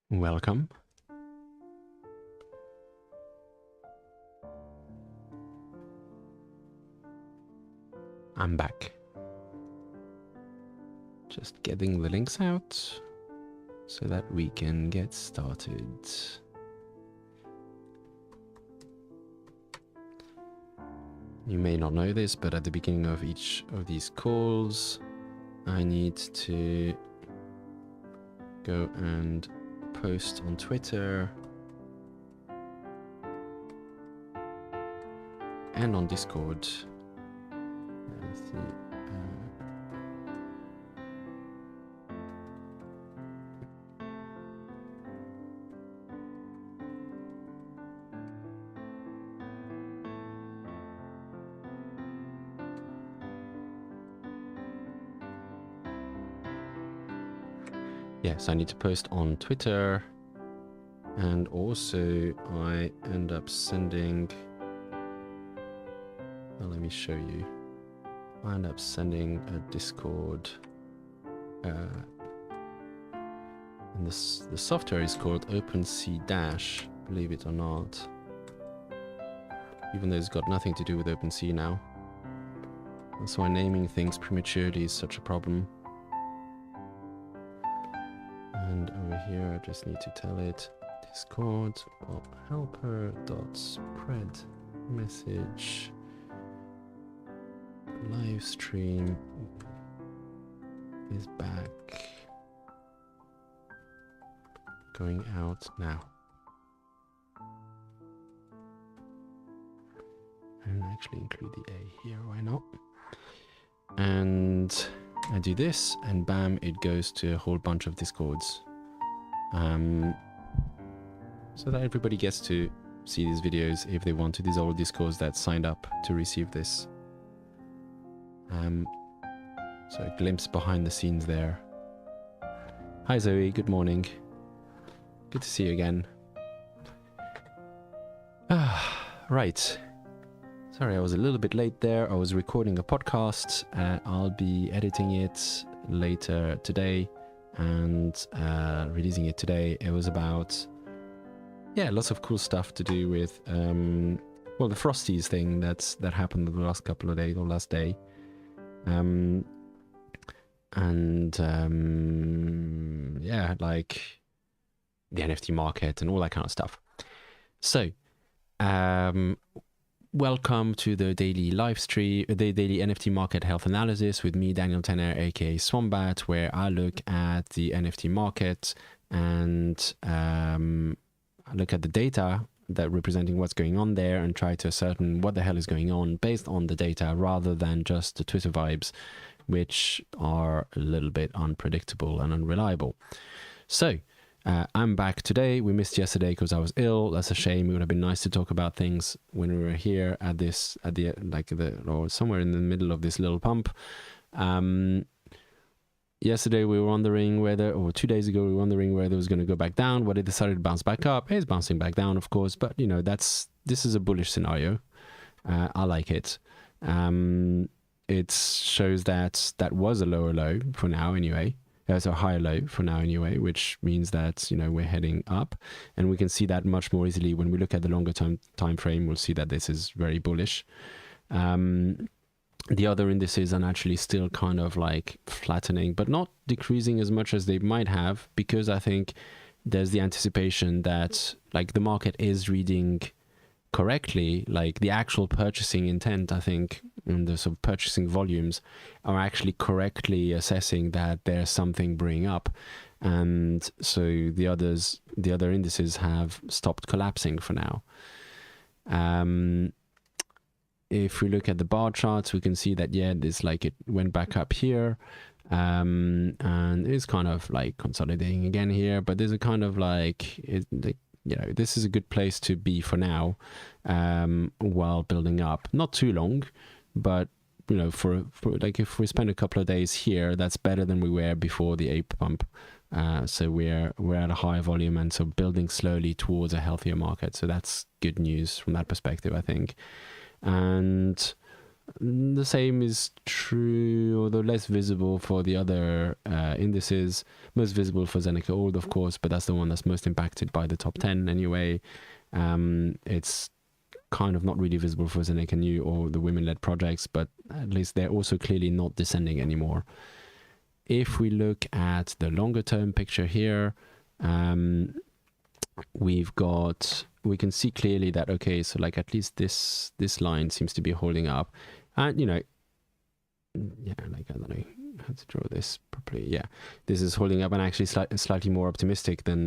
Welcome. I'm back. Just getting the links out so that we can get started. You may not know this, but at the beginning of each of these calls, I need to go and post on Twitter and on Discord. Let's see. Yes, I need to post on Twitter, and also I end up sending, well, let me show you. I end up sending a Discord, and the software is called OpenSea Dash, believe it or not, even though it's got nothing to do with OpenSea now. That's why naming things prematurely is such a problem. And over here, I just need to tell it Discord helper.spread message live stream is back, going out now. And actually include the A here, why not? And I do this, and bam, it goes to a whole bunch of Discords. So that everybody gets to see these videos if they want to. These are all Discords that signed up to receive this. So a glimpse behind the scenes there. Hi Zoe, good morning. Good to see you again. Right. Sorry, I was a little bit late there. I was recording a podcast. I'll be editing it later today and releasing it today. It was about, yeah, lots of cool stuff to do with, well, the Frosties thing that happened the last couple of days, or last day. Yeah, like the NFT market and all that kind of stuff. So, welcome to the daily live stream, the daily NFT market health analysis with me, Daniel Tenner, aka Swombat, where I look at the NFT market and I look at the data that representing what's going on there and try to ascertain what the hell is going on based on the data rather than just the Twitter vibes, which are a little bit unpredictable and unreliable. So, I'm back today. We missed yesterday because I was ill. That's a shame. It would have been nice to talk about things when we were here at this, or somewhere in the middle of this little pump. Yesterday we were wondering whether, or 2 days ago we were wondering whether it was going to go back down. But it decided to bounce back up. It's bouncing back down, of course. But you know, this is a bullish scenario. I like it. It shows that was a lower low for now anyway. It's a higher low for now anyway, which means that, you know, we're heading up, and we can see that much more easily when we look at the longer time frame. We'll see that this is very bullish. The other indices are actually still kind of like flattening, but not decreasing as much as they might have, because I think there's the anticipation that like the market is reading correctly, like the actual purchasing intent, I think, and the sort of purchasing volumes are actually correctly assessing that there's something brewing up, and so the other indices have stopped collapsing for now. If we look at the bar charts, we can see that, yeah, this, like, it went back up here, and it's kind of like consolidating again here, but there's a kind of like, you know, this is a good place to be for now, while building up. Not too long, but, you know, for like, if we spend a couple of days here, that's better than we were before the ape pump. So we're at a higher volume, and so building slowly towards a healthier market. So that's good news from that perspective, I think. And The same is true, although less visible for the other indices. Most visible for Zeneca Old, of course, but that's the one that's most impacted by the top 10 anyway. It's kind of not really visible for Zeneca New or the women-led projects, but at least they're also clearly not descending anymore. If we look at the longer term picture here, we can see clearly that, okay, so like at least this line seems to be holding up. And, you know, yeah, like, I don't know how to draw this properly. Yeah, this is holding up and actually slightly more optimistic than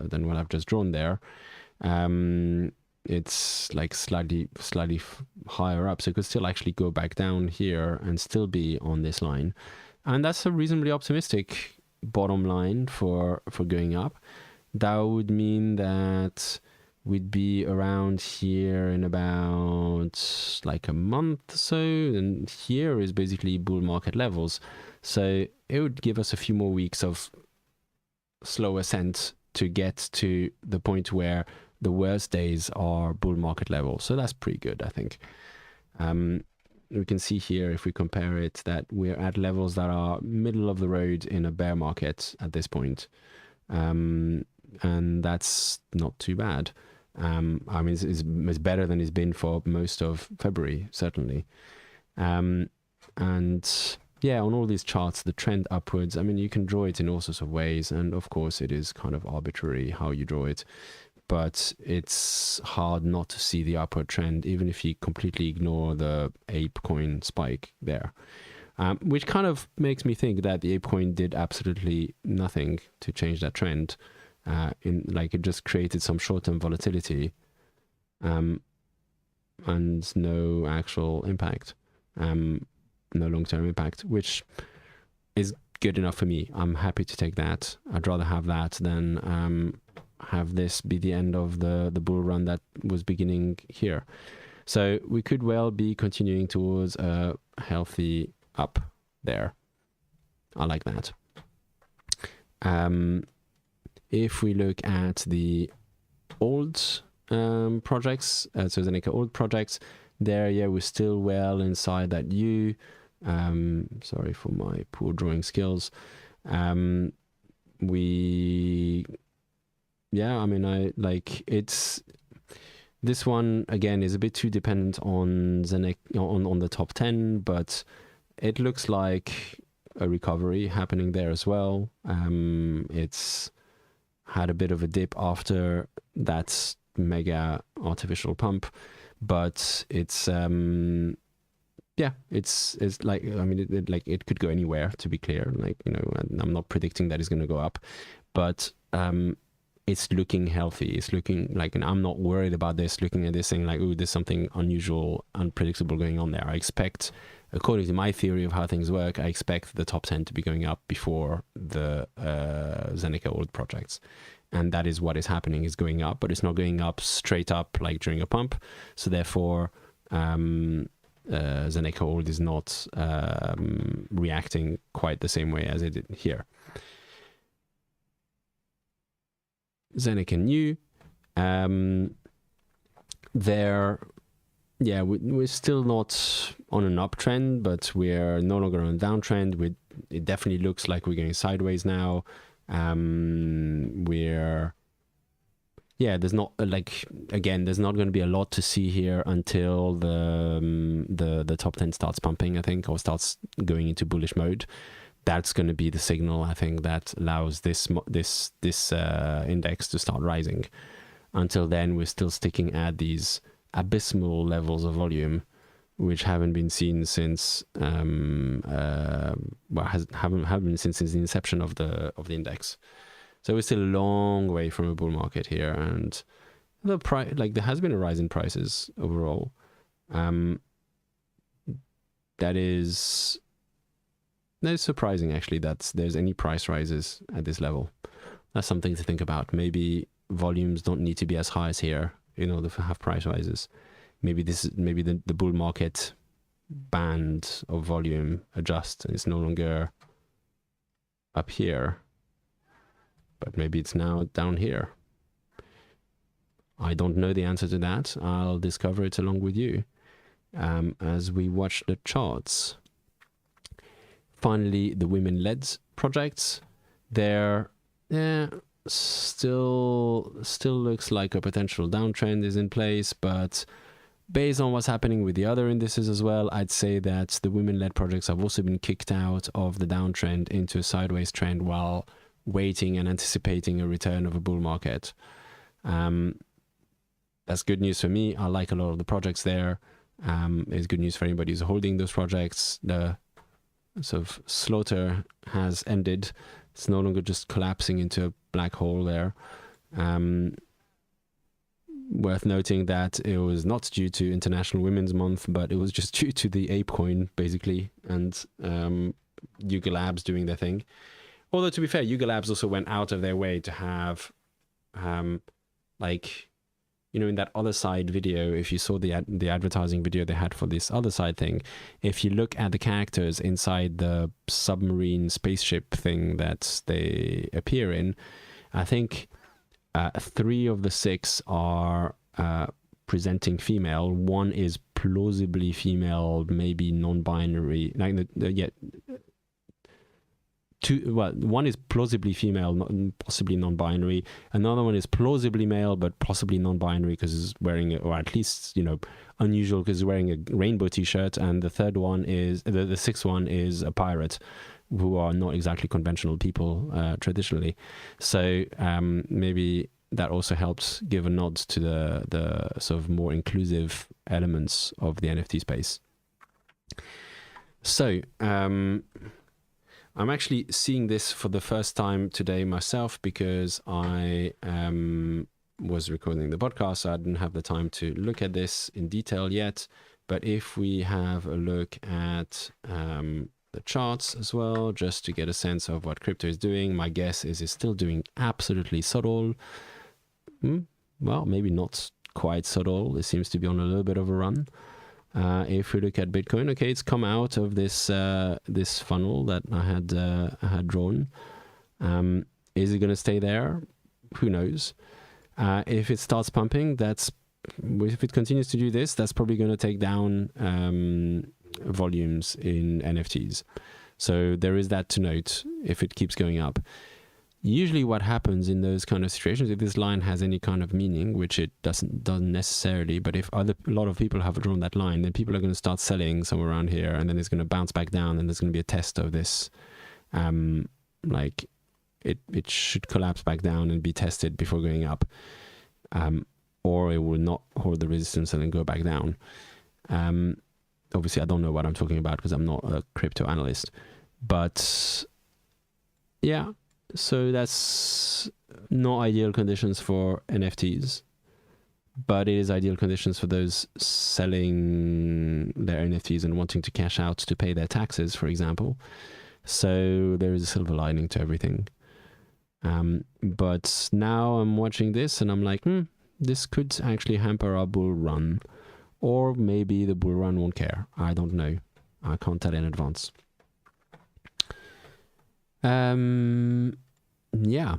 what I've just drawn there. It's like slightly higher up, so it could still actually go back down here and still be on this line, and that's a reasonably optimistic bottom line for going up. That would mean that we'd be around here in about like a month or so, and here is basically bull market levels, so it would give us a few more weeks of slow ascent to get to the point where the worst days are bull market level. So that's pretty good, I think. We can see here, if we compare it, that we're at levels that are middle of the road in a bear market at this point. And that's not too bad. I mean, it's better than it's been for most of February, certainly. And yeah, on all these charts, the trend upwards, I mean, you can draw it in all sorts of ways. And of course, it is kind of arbitrary how you draw it. But it's hard not to see the upward trend, even if you completely ignore the ape coin spike there. Which kind of makes me think that the ape coin did absolutely nothing to change that trend. Like it just created some short-term volatility and no actual impact, no long-term impact, which is good enough for me. I'm happy to take that. I'd rather have that than have this be the end of the bull run that was beginning here. So we could well be continuing towards a healthy up there. I like that. If we look at the old projects, so Zeneca old projects, there, yeah, we're still well inside that U. Sorry for my poor drawing skills. Yeah, I mean, I like it's this one again is a bit too dependent on on the top 10, but it looks like a recovery happening there as well. It's had a bit of a dip after that mega artificial pump, but it's yeah, it's like, I mean, it could go anywhere, to be clear. Like, you know, I'm not predicting that it's going to go up, but it's looking healthy. It's looking like, and I'm not worried about this, looking at this saying like, oh, there's something unusual, unpredictable going on there. I expect, according to my theory of how things work, I expect the top 10 to be going up before the Zeneca old projects. And that is what is happening, is going up, but it's not going up straight up like during a pump. So therefore, Zeneca old is not reacting quite the same way as it did here. Zeneca new, there, yeah, we're still not on an uptrend, but we're no longer on a downtrend. It definitely looks like we're going sideways now. Yeah, there's not like, again, there's not going to be a lot to see here until the top 10 starts pumping, I think, or starts going into bullish mode. That's going to be the signal, I think, that allows this index to start rising. Until then, we're still sticking at these abysmal levels of volume, which haven't been seen since haven't been since the inception of the index. So we're still a long way from a bull market here, and the price, like, there has been a rise in prices overall. That is surprising, actually, that there's any price rises at this level. That's something to think about. Maybe volumes don't need to be as high as here in order to have price rises. Maybe the bull market band of volume adjusts and it's no longer up here, but maybe it's now down here. I don't know the answer to that. I'll discover it along with you as we watch the charts. Finally, the women-led projects. They're still looks like a potential downtrend is in place, but based on what's happening with the other indices as well, I'd say that the women-led projects have also been kicked out of the downtrend into a sideways trend while waiting and anticipating a return of a bull market. That's good news for me. I like a lot of the projects there. It's good news for anybody who's holding those projects. The sort of slaughter has ended. It's no longer just collapsing into a black hole there. Worth noting that it was not due to International Women's Month, but it was just due to the ape coin, basically, and Yuga Labs doing their thing. Although, to be fair, Yuga Labs also went out of their way to have, like, you know, in that other side video, if you saw the advertising video they had for this other side thing, if you look at the characters inside the submarine spaceship thing that they appear in, I think 3 of the 6 are presenting female. 1 is plausibly female, maybe non-binary. Like one is plausibly female, possibly non-binary. Another one is plausibly male, but possibly non-binary because he's wearing, or at least, you know, unusual because he's wearing a rainbow t-shirt. And the third one is, the 6th one is a pirate, who are not exactly conventional people traditionally. So maybe that also helps give a nod to the sort of more inclusive elements of the NFT space. So I'm actually seeing this for the first time today myself because I was recording the podcast, so I didn't have the time to look at this in detail yet. But if we have a look at the charts as well, just to get a sense of what crypto is doing, my guess is it's still doing absolutely subtle. Well, maybe not quite subtle. It seems to be on a little bit of a run. If we look at Bitcoin, okay, it's come out of this this funnel that I had drawn. Is it going to stay there? Who knows? If it starts pumping, if it continues to do this, that's probably going to take down volumes in NFTs. So there is that to note if it keeps going up. Usually what happens in those kind of situations, if this line has any kind of meaning, which it doesn't necessarily, but if a lot of people have drawn that line, then people are going to start selling somewhere around here, and then it's going to bounce back down, and there's going to be a test of this. Like it should collapse back down and be tested before going up, or it will not hold the resistance and then go back down. Obviously, I don't know what I'm talking about because I'm not a crypto analyst, but yeah. So that's not ideal conditions for NFTs, but it is ideal conditions for those selling their NFTs and wanting to cash out to pay their taxes, for example. So there is a silver lining to everything. But now I'm watching this and I'm like, this could actually hamper our bull run, or maybe the bull run won't care. I don't know. I can't tell in advance. Yeah.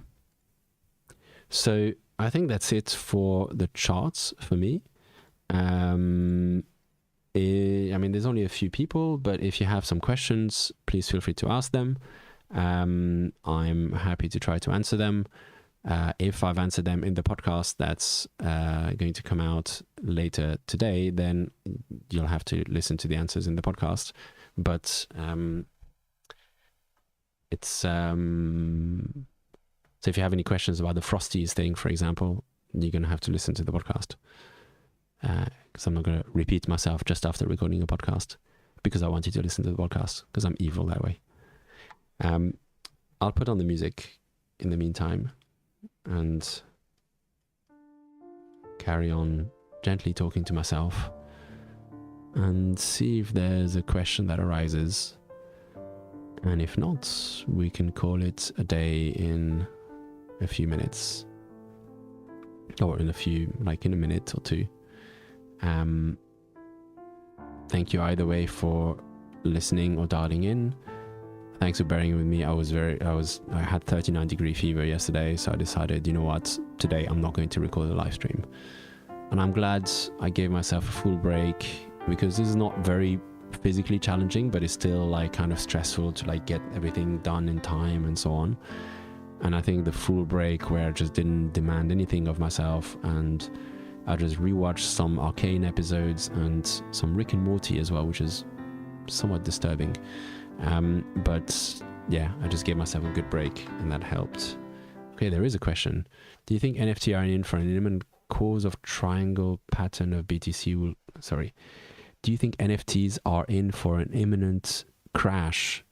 So I think that's it for the charts for me. I mean, there's only a few people, but if you have some questions, please feel free to ask them. I'm happy to try to answer them. If I've answered them in the podcast that's going to come out later today, then you'll have to listen to the answers in the podcast. But it's so if you have any questions about the Frosties thing, for example, you're going to have to listen to the podcast, because I'm not going to repeat myself just after recording a podcast, because I want you to listen to the podcast, because I'm evil that way. I'll put on the music in the meantime and carry on gently talking to myself and see if there's a question that arises. And if not, we can call it a day in a few minutes, or in a minute or two. Thank you either way for listening or dialing in. Thanks for bearing with me. I had 39-degree fever yesterday, so I decided, you know what, today I'm not going to record a live stream. And I'm glad I gave myself a full break, because this is not very physically challenging, but it's still like kind of stressful to like get everything done in time and so on. And I think the full break where I just didn't demand anything of myself, and I just rewatched some Arcane episodes and some Rick and Morty as well, which is somewhat disturbing. But yeah, I just gave myself a good break, and that helped. Okay, there is a question. Do you think NFT are in for an imminent cause of triangle pattern of BTC will... Sorry. Do you think NFTs are in for an imminent crash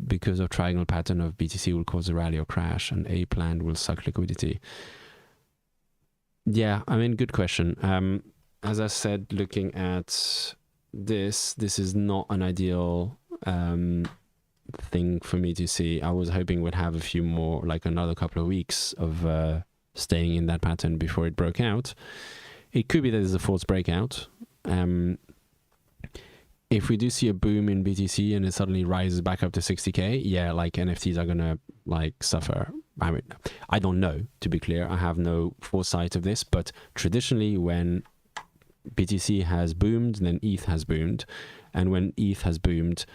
because of triangle pattern of BTC will cause a rally or crash, and A plan will suck liquidity? Yeah, I mean, good question. As I said, looking at this is not an ideal thing for me to see. I was hoping we'd have a few more, like another couple of weeks of staying in that pattern before it broke out. It could be that there's a false breakout. If we do see a boom in BTC and it suddenly rises back up to 60k, yeah, like NFTs are gonna like suffer. I mean, I don't know, to be clear. I have no foresight of this, but traditionally when BTC has boomed, then ETH has boomed, and when ETH has boomed,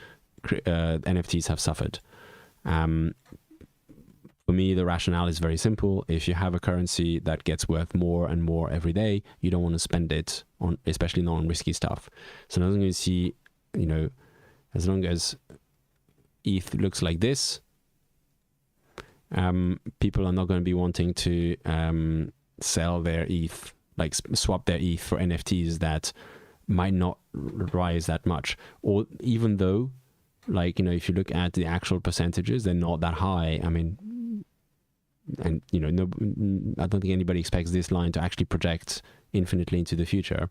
NFTs have suffered. For me, the rationale is very simple. If you have a currency that gets worth more and more every day, you don't want to spend it on, especially not on risky stuff. So as long as you see, you know, as long as ETH looks like this, people are not going to be wanting to sell their ETH, like swap their ETH for NFTs that might not rise that much. Or even though, like, you know, if you look at the actual percentages, they're not that high. I mean, and you know, no, I don't think anybody expects this line to actually project infinitely into the future,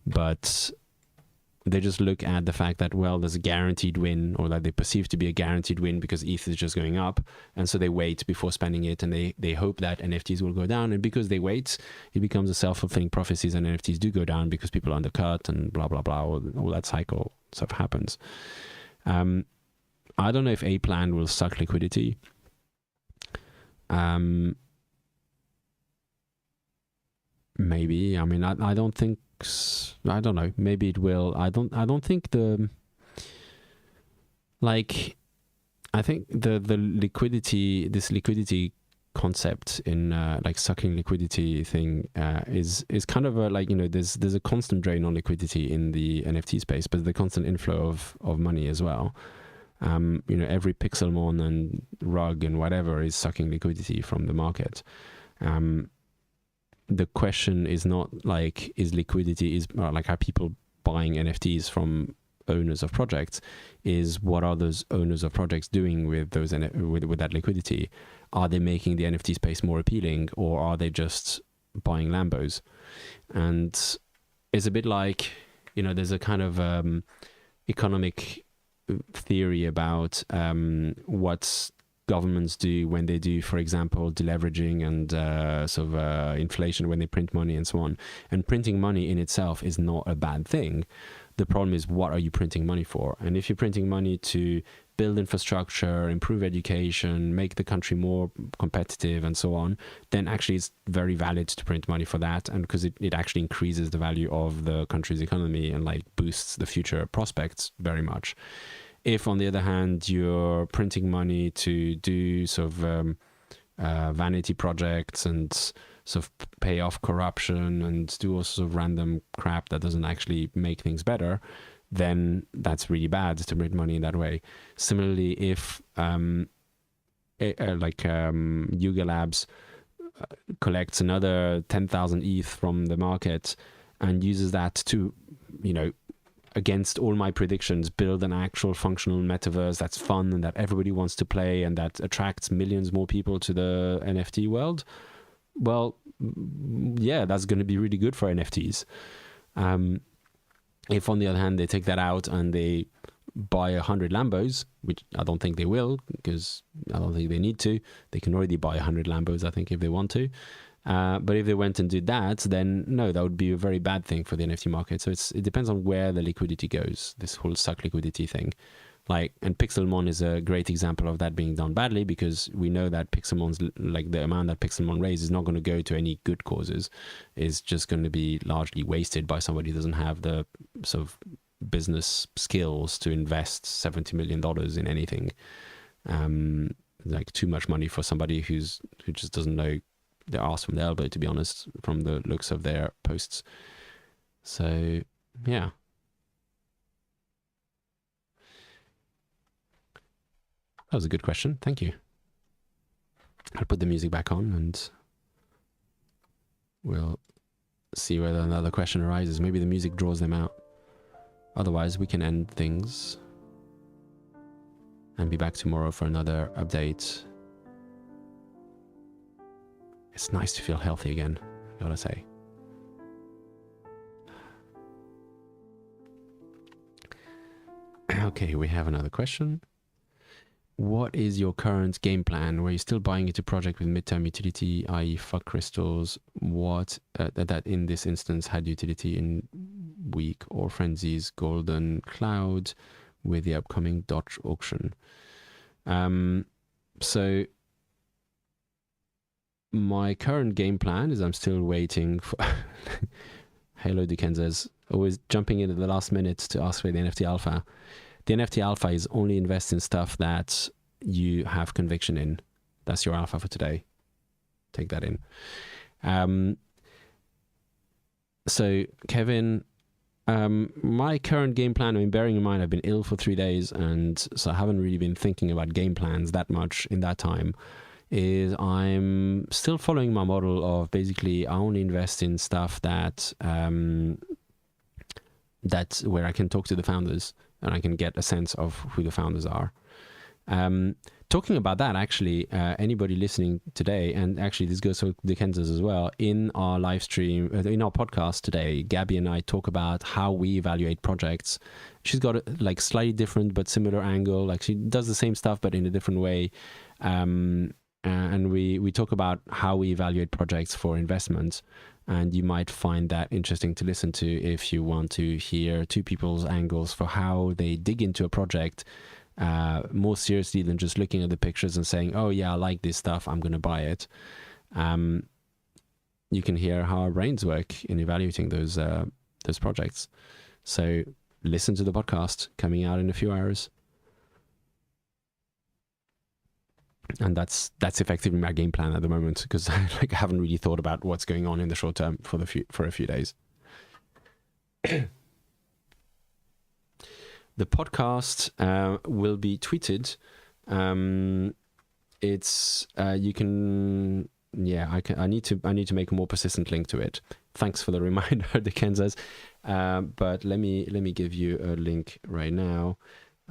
but they just look at the fact that, well, there's a guaranteed win, or that they perceive to be a guaranteed win because ETH is just going up, and so they wait before spending it, and they hope that NFTs will go down, and because they wait, it becomes a self-fulfilling prophecies, and NFTs do go down because people undercut and blah blah blah, all that cycle stuff happens. I don't know if A plan will suck liquidity. Maybe. I mean, I don't think. I don't know. Maybe it will. I don't think the. Like, I think the liquidity, this liquidity concept in like sucking liquidity thing is kind of a, like, you know, there's a constant drain on liquidity in the NFT space, but the constant inflow of money as well. You know, every Pixelmon and rug and whatever is sucking liquidity from the market. The question is not like, is liquidity, like, are people buying NFTs from owners of projects? Is what are those owners of projects doing with those with that liquidity? Are they making the NFT space more appealing, or are they just buying Lambos? And it's a bit like, you know, there's a kind of economic theory about what governments do when they do, for example, deleveraging and sort of inflation, when they print money and so on. And printing money in itself is not a bad thing. The problem is, what are you printing money for? And if you're printing money to build infrastructure, improve education, make the country more competitive and so on, then actually it's very valid to print money for that, and because it actually increases the value of the country's economy and like boosts the future prospects very much. If, on the other hand, you're printing money to do sort of vanity projects and sort of pay off corruption and do all sorts of random crap that doesn't actually make things better, then that's really bad to print money in that way. Similarly, if Yuga Labs collects another 10,000 ETH from the market and uses that to, you know, against all my predictions, build an actual functional metaverse that's fun and that everybody wants to play and that attracts millions more people to the NFT world, well, yeah, that's going to be really good for NFTs. If, on the other hand, they take that out and they buy 100 Lambos, which I don't think they will, because I don't think they need to. They can already buy 100 Lambos, I think, if they want to. But if they went and did that, then no, that would be a very bad thing for the NFT market. So it depends on where the liquidity goes, this whole suck liquidity thing. Like, and Pixelmon is a great example of that being done badly, because we know that Pixelmon's, like, the amount that Pixelmon raises is not going to go to any good causes. It's just going to be largely wasted by somebody who doesn't have the sort of business skills to invest $70 million in anything. Like, too much money for somebody who just doesn't know their arse from their elbow, to be honest, from the looks of their posts. So, yeah. That was a good question. Thank you. I'll put the music back on and we'll see whether another question arises. Maybe the music draws them out. Otherwise, we can end things and be back tomorrow for another update. It's nice to feel healthy again, I gotta say. Okay, we have another question. What is your current game plan? Were you still buying into project with midterm utility, i.e. fuck crystals? What that in this instance had utility in weak or frenzies golden cloud with the upcoming Dodge auction? So my current game plan is I'm still waiting for Hello Dukenzas, always jumping in at the last minute to ask for the NFT alpha. The NFT alpha is only invest in stuff that you have conviction in. That's your alpha for today. Take that in. So Kevin, my current game plan, I mean, bearing in mind I've been ill for 3 days, and so I haven't really been thinking about game plans that much in that time, is I'm still following my model of basically I only invest in stuff that that's where I can talk to the founders and I can get a sense of who the founders are. Talking about that, actually, anybody listening today, and actually this goes for Dickenses as well, in our live stream, in our podcast today, Gabby and I talk about how we evaluate projects. She's got a like slightly different but similar angle. Like, she does the same stuff but in a different way. And we talk about how we evaluate projects for investments. And you might find that interesting to listen to if you want to hear two people's angles for how they dig into a project more seriously than just looking at the pictures and saying, oh yeah, I like this stuff, I'm going to buy it. You can hear how our brains work in evaluating those projects. So listen to the podcast coming out in a few hours. And that's effectively my game plan at the moment, because I haven't really thought about what's going on in the short term for a few days. The podcast will be tweeted. It's you can I need to make a more persistent link to it. Thanks for the reminder, Dickenses. But let me give you a link right now.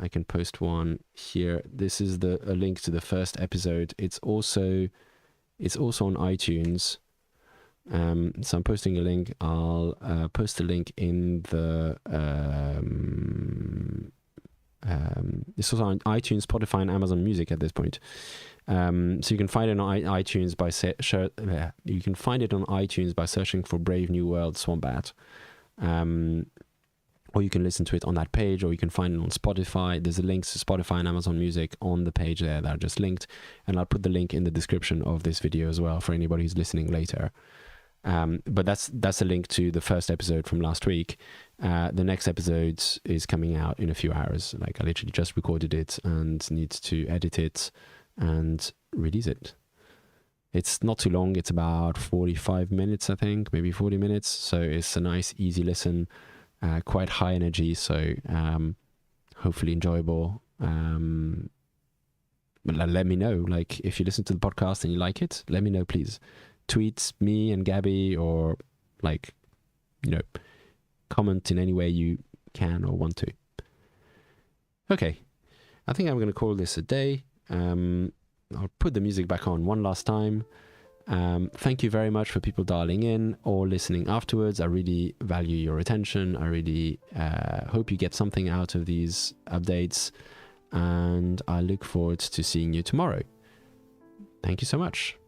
I can post one here. This is a link to the first episode. It's also on iTunes. So I'm posting a link. I'll post a link in the it's also on iTunes, Spotify, and Amazon Music at this point. So you can find it on iTunes by searching for Brave New World Swombat. Or you can listen to it on that page, or you can find it on Spotify. There's a link to Spotify and Amazon Music on the page there that are just linked. And I'll put the link in the description of this video as well for anybody who's listening later. But that's a link to the first episode from last week. The next episode is coming out in a few hours. Like, I literally just recorded it and need to edit it and release it. It's not too long. It's about 45 minutes, I think, maybe 40 minutes. So it's a nice, easy listen. Quite high energy, so hopefully enjoyable. But let me know, like, if you listen to the podcast and you like it, let me know, please. Tweet me and Gabby, or comment in any way you can or want to. Okay, I think I'm going to call this a day. I'll put the music back on one last time. Thank you very much for people dialing in or listening afterwards. I really value your attention. I really hope you get something out of these updates, and I look forward to seeing you tomorrow. Thank you so much.